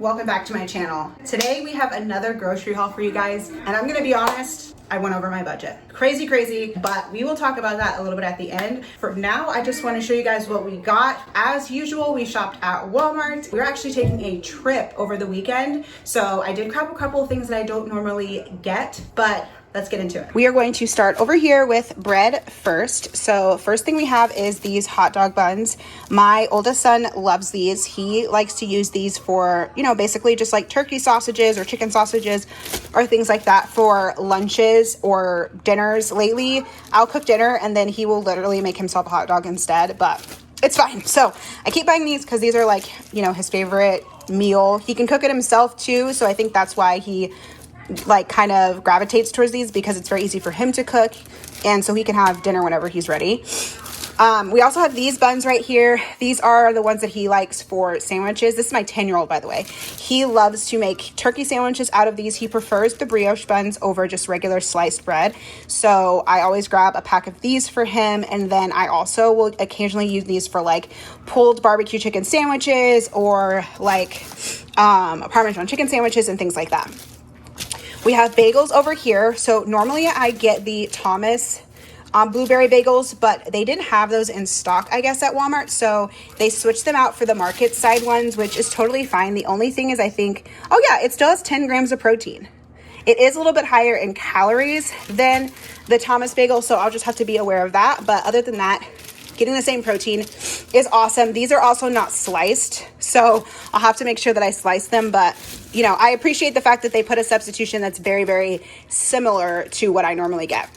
welcome back to my channel. Today we have another grocery haul for you guys, and I'm gonna be honest, I went over my budget. Crazy, but we will talk about that a little bit at the end. For now, I just want to show you guys what we got. As usual, we shopped at Walmart. We're actually taking a trip over the weekend, so I did grab a couple of things that I don't normally get, but let's get into it. We are going to start over here with bread first. So first thing we have is these hot dog buns. My oldest son loves these. He likes to use these for, you know, basically just like turkey sausages or chicken sausages or things like that for lunches or dinners. Lately, I'll cook dinner and then he will literally make himself a hot dog instead, but it's fine. So I keep buying these because these are like, you know, his favorite meal. He can cook it himself too. So I think that's why he like kind of gravitates towards these, because it's very easy for him to cook and so he can have dinner whenever he's ready. We also have these buns right here. These are the ones that he likes for sandwiches. This is my 10-year-old, by the way. He loves to make turkey sandwiches out of these. He prefers the brioche buns over just regular sliced bread. So I always grab a pack of these for him. And then I also will occasionally use these for like pulled barbecue chicken sandwiches or like Parmesan chicken sandwiches and things like that. We have bagels over here. So normally I get the Thomas blueberry bagels, but they didn't have those in stock, I guess, at Walmart. So they switched them out for the market side ones, which is totally fine. The only thing is I think, oh yeah, it still has 10 grams of protein. It is a little bit higher in calories than the Thomas bagel, so I'll just have to be aware of that. But other than that, getting the same protein is awesome. These are also not sliced, so I'll have to make sure that I slice them. But, you know, I appreciate the fact that they put a substitution that's very, very similar to what I normally get.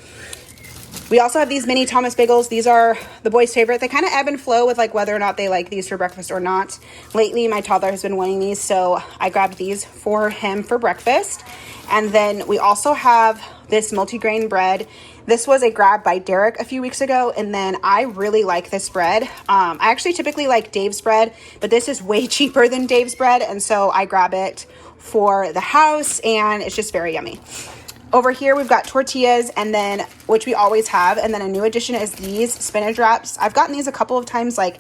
We also have these mini Thomas bagels. These are the boys' favorite. They kind of ebb and flow with like whether or not they like these for breakfast or not. Lately, my toddler has been wanting these, so I grabbed these for him for breakfast. And then we also have this multigrain bread. This was a grab by Derek a few weeks ago, and then I really like this bread. I actually typically like Dave's bread, but this is way cheaper than Dave's bread, and so I grab it for the house, and it's just very yummy. Over here, we've got tortillas, and then, which we always have, and then a new addition is these spinach wraps. I've gotten these a couple of times, like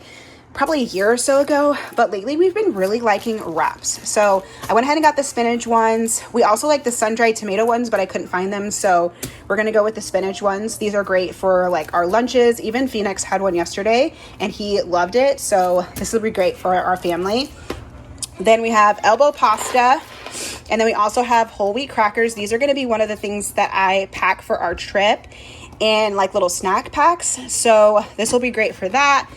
probably a year or so ago, but lately we've been really liking wraps. So I went ahead and got the spinach ones. We also like the sun-dried tomato ones, but I couldn't find them, so we're gonna go with the spinach ones. These are great for like our lunches. Even Phoenix had one yesterday and he loved it, so this will be great for our family. Then we have elbow pasta, and then we also have whole wheat crackers. These are gonna be one of the things that I pack for our trip in like little snack packs, so this will be great for that.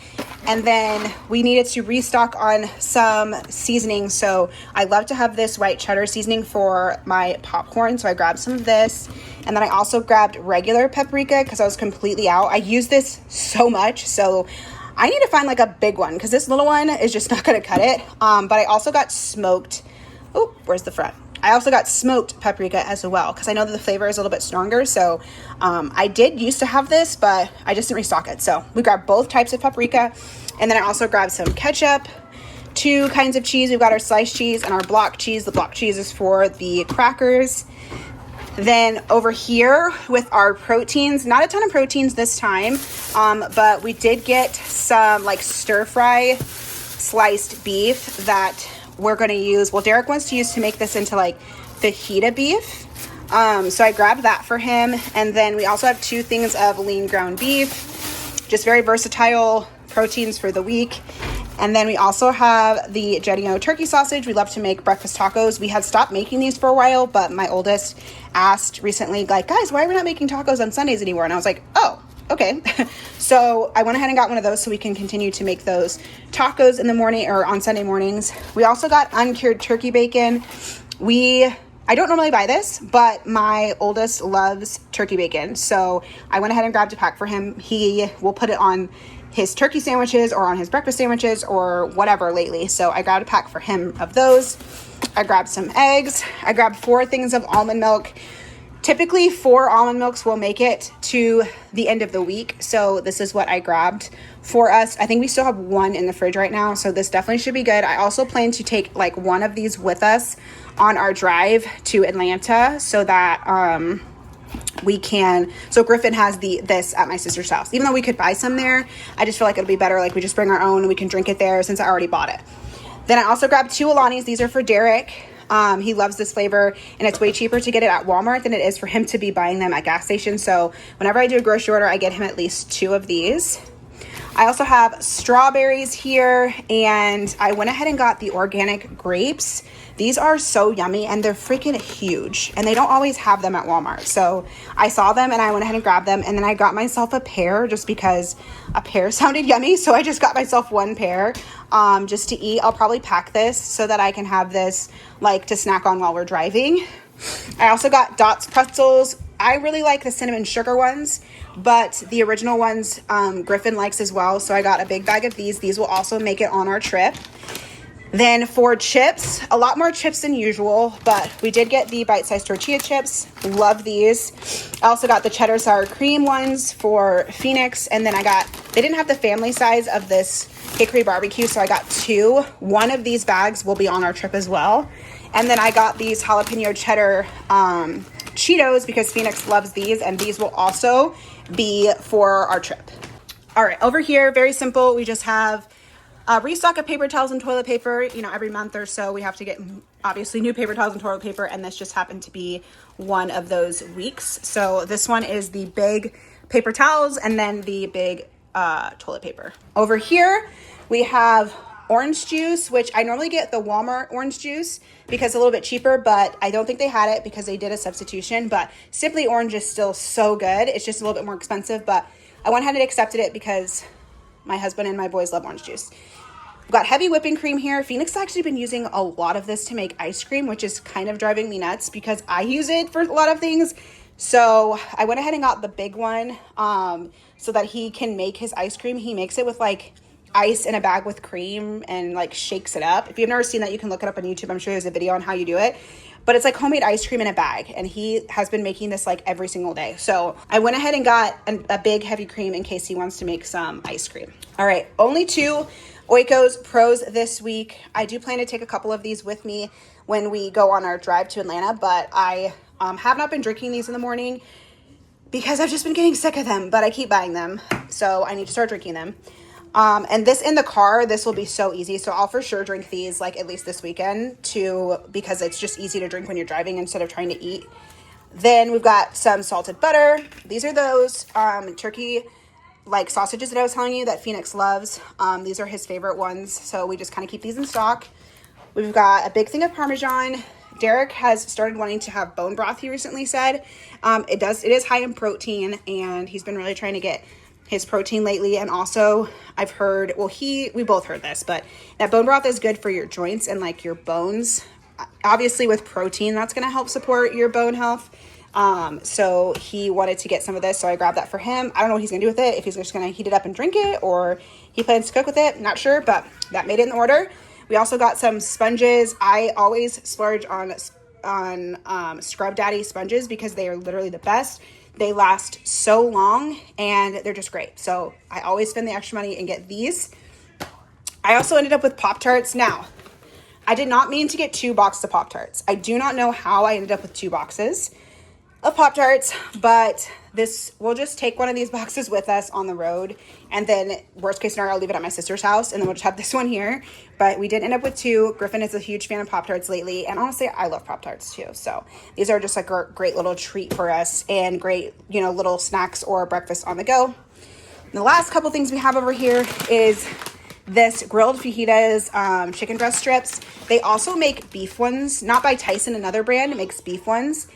And then we needed to restock on some seasoning. So I love to have this white cheddar seasoning for my popcorn. So I grabbed some of this. And then I also grabbed regular paprika because I was completely out. I use this so much. So I need to find like a big one because this little one is just not going to cut it. But I also got smoked. Oh, where's the front? I also got smoked paprika as well because I know that the flavor is a little bit stronger. So I did used to have this, but I just didn't restock it. So we grabbed both types of paprika. And then I also grabbed some ketchup, 2 kinds of cheese. We've got our sliced cheese and our block cheese. The block cheese is for the crackers. Then over here with our proteins, not a ton of proteins this time, but we did get some like stir fry sliced beef that we're going to use. Well, Derek wants to use to make this into like fajita beef. So I grabbed that for him. And then we also have 2 things of lean ground beef, just very versatile proteins for the week. And then we also have the Jenny-O turkey sausage. We love to make breakfast tacos. We had stopped making these for a while, but my oldest asked recently, like, guys, why are we not making tacos on Sundays anymore? And I was like, oh, okay. So I went ahead and got one of those so we can continue to make those tacos in the morning or on Sunday mornings. We also got uncured turkey bacon. I don't normally buy this, but my oldest loves turkey bacon. So I went ahead and grabbed a pack for him. He will put it on his turkey sandwiches or on his breakfast sandwiches or whatever lately. So I grabbed a pack for him of those. I grabbed some eggs. I grabbed 4 things of almond milk. Typically 4 almond milks will make it to the end of the week. So this is what I grabbed for us. I think we still have 1 in the fridge right now. So this definitely should be good. I also plan to take like 1 of these with us on our drive to Atlanta so that we can, so Griffin has this at my sister's house. Even though we could buy some there, I just feel like it'll be better, like we just bring our own and we can drink it there since I already bought it. Then I also grabbed 2 Alanis. These are for Derek. He loves this flavor, and it's way cheaper to get it at Walmart than it is for him to be buying them at gas stations. So whenever I do a grocery order, I get him at least 2 of these. I also have strawberries here, and I went ahead and got the organic grapes. These are so yummy, and they're freaking huge, and they don't always have them at Walmart. So I saw them, and I went ahead and grabbed them, and then I got myself a pear just because a pear sounded yummy. So I just got myself 1 pear just to eat. I'll probably pack this so that I can have this like to snack on while we're driving. I also got Dots pretzels. I really like the cinnamon sugar ones, but the original ones Griffin likes as well. So I got a big bag of these. These will also make it on our trip. Then for chips, a lot more chips than usual, but we did get the bite-sized tortilla chips. Love these. I also got the cheddar sour cream ones for Phoenix, and then they didn't have the family size of this hickory barbecue, so I got 2. One of these bags will be on our trip as well. And then I got these jalapeno cheddar Cheetos because Phoenix loves these, and these will also be for our trip. All right, over here, very simple. We just have a restock of paper towels and toilet paper. You know, every month or so we have to get obviously new paper towels and toilet paper, and this just happened to be one of those weeks. So this one is the big paper towels and then the big toilet paper. Over here we have orange juice, which I normally get the Walmart orange juice because it's a little bit cheaper, but I don't think they had it because they did a substitution. But Simply Orange is still so good. It's just a little bit more expensive, but I went ahead and accepted it because my husband and my boys love orange juice. We've got heavy whipping cream here. Phoenix has actually been using a lot of this to make ice cream, which is kind of driving me nuts because I use it for a lot of things. So I went ahead and got the big one so that he can make his ice cream. He makes it with like ice in a bag with cream and like shakes it up. If you've never seen that, you can look it up on YouTube. I'm sure there's a video on how you do it, but it's like homemade ice cream in a bag, and he has been making this like every single day. So I went ahead and got a big heavy cream in case he wants to make some ice cream. All right, only 2 Oikos Pros this week. I do plan to take a couple of these with me when we go on our drive to Atlanta, but I have not been drinking these in the morning because I've just been getting sick of them, but I keep buying them, so I need to start drinking them. And this in the car, this will be so easy. So I'll for sure drink these like at least this weekend too, because it's just easy to drink when you're driving instead of trying to eat. Then we've got some salted butter. These are those turkey like sausages that I was telling you that Phoenix loves. These are his favorite ones. So we just kind of keep these in stock. We've got a big thing of Parmesan. Derek has started wanting to have bone broth, he recently said. It is high in protein, and he's been really trying to get his protein lately. And also I've heard, we both heard this, but that bone broth is good for your joints and like your bones. Obviously with protein, that's going to help support your bone health. So he wanted to get some of this, so I grabbed that for him. I don't know what he's gonna do with it, if he's just gonna heat it up and drink it, or he plans to cook with it, not sure, but that made it in the order. We also got some sponges. I always splurge on Scrub Daddy sponges because they are literally the best. They last so long and they're just great. So I always spend the extra money and get these. I also ended up with Pop-Tarts. Now, I did not mean to get 2 boxes of Pop-Tarts. I do not know how I ended up with 2 boxes of Pop-Tarts, but we'll just take one of these boxes with us on the road, and then worst case scenario, I'll leave it at my sister's house, and then we'll just have this one here. But we did end up with 2. Griffin is a huge fan of Pop-Tarts lately, and honestly, I love Pop-Tarts too. So these are just like a great little treat for us and great, little snacks or breakfast on the go. And the last couple things we have over here is this grilled fajitas chicken breast strips. They also make beef ones, not by Tyson, another brand. It makes beef ones.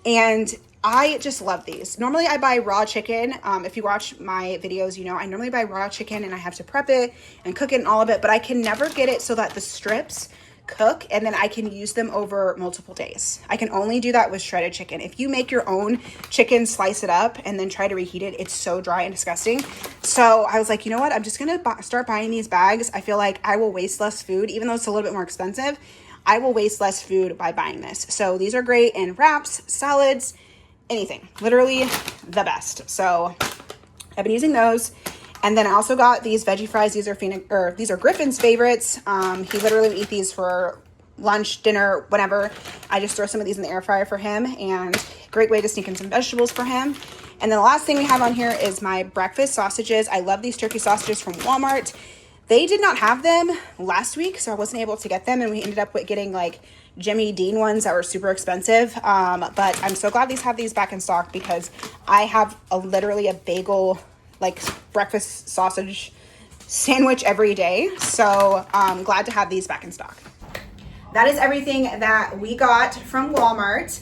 And I just love these. Normally I buy raw chicken. If you watch my videos, I normally buy raw chicken and I have to prep it and cook it and all of it, but I can never get it so that the strips cook and then I can use them over multiple days. I can only do that with shredded chicken. If you make your own chicken, slice it up, and then try to reheat it, it's so dry and disgusting. So I was like, you know what? I'm just going to start buying these bags. I feel like I will waste less food, even though it's a little bit more expensive. I will waste less food by buying this. So these are great in wraps, salads, anything. Literally the best. So I've been using those. And then I also got these veggie fries. These are Griffin's favorites. He literally would eat these for lunch, dinner, whatever. I just throw some of these in the air fryer for him, and great way to sneak in some vegetables for him. And then the last thing we have on here is my breakfast sausages. I love these turkey sausages from Walmart. They did not have them last week, so I wasn't able to get them, and we ended up with getting like Jimmy Dean ones that were super expensive. But I'm so glad these have these back in stock because I have literally a bagel, like breakfast sausage sandwich every day. So I'm glad to have these back in stock. That is everything that we got from Walmart.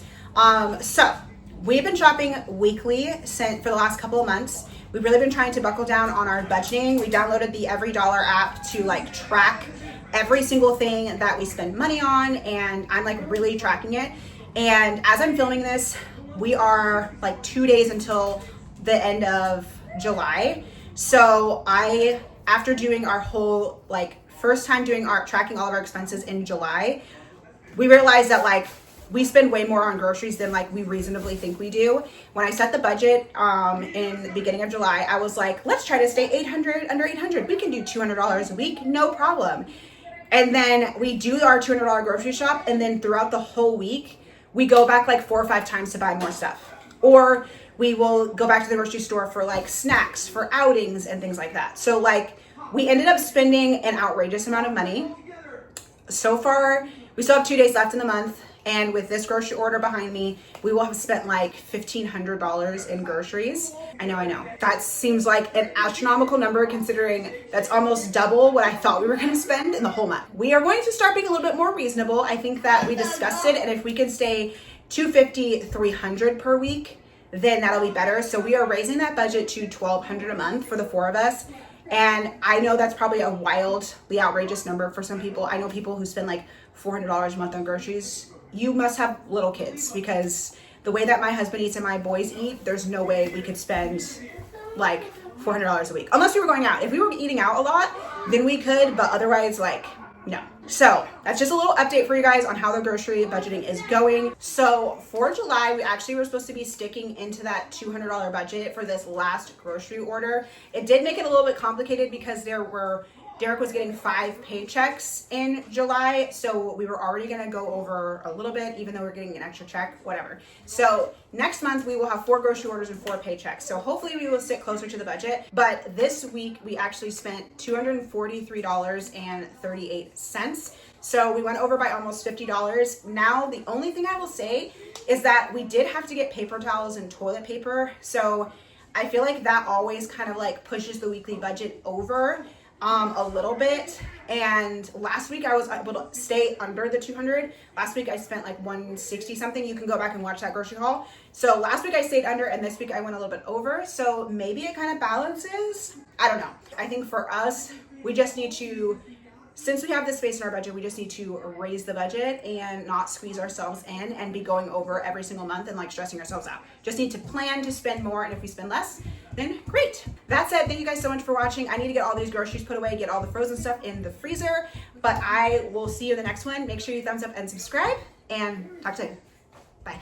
So we've been shopping weekly for the last couple of months. We've really been trying to buckle down on our budgeting. We downloaded the Every Dollar app to like track every single thing that we spend money on, and I'm like really tracking it. And as I'm filming this, we are like 2 days until the end of July. So after doing our whole first time doing tracking all of our expenses in July, we realized that like we spend way more on groceries than like we reasonably think we do. When I set the budget in the beginning of July, I was like, let's try to stay under 800. We can do $200 a week, no problem. And then we do our $200 grocery shop, and then throughout the whole week, we go back like 4 or 5 times to buy more stuff. Or we will go back to the grocery store for like snacks, for outings and things like that. So like we ended up spending an outrageous amount of money. So far, we still have 2 days left in the month. And with this grocery order behind me, we will have spent like $1,500 in groceries. I know. That seems like an astronomical number considering that's almost double what I thought we were going to spend in the whole month. We are going to start being a little bit more reasonable. I think that we discussed it, and if we can stay $250, $300 per week, then that'll be better. So we are raising that budget to $1,200 a month for the 4 of us. And I know that's probably a wildly outrageous number for some people. I know people who spend like $400 a month on groceries. You must have little kids, because the way that my husband eats and my boys eat, there's no way we could spend like $400 a week. Unless we were going out. If we were eating out a lot, then we could, but otherwise, like, no. So that's just a little update for you guys on how the grocery budgeting is going. So for July, we actually were supposed to be sticking into that $200 budget for this last grocery order. It did make it a little bit complicated because Derek was getting 5 paychecks in July, so we were already gonna go over a little bit, even though we're getting an extra check, whatever. So next month we will have 4 grocery orders and 4 paychecks. So hopefully we will stick closer to the budget. But this week we actually spent $243.38. So we went over by almost $50. Now the only thing I will say is that we did have to get paper towels and toilet paper. So I feel like that always kind of like pushes the weekly budget over a little bit. And last week I was able to stay under the 200. Last week I spent like 160 something. You can go back and watch that grocery haul. So last week I stayed under, and this week I went a little bit over. So maybe it kind of balances. I don't know. I think for us, we just need to, since we have this space in our budget, we just need to raise the budget and not squeeze ourselves in and be going over every single month and like stressing ourselves out. Just need to plan to spend more, and if we spend less, then great. That said, thank you guys so much for watching. I need to get all these groceries put away, get all the frozen stuff in the freezer, but I will see you in the next one. Make sure you thumbs up and subscribe, and talk soon. Bye.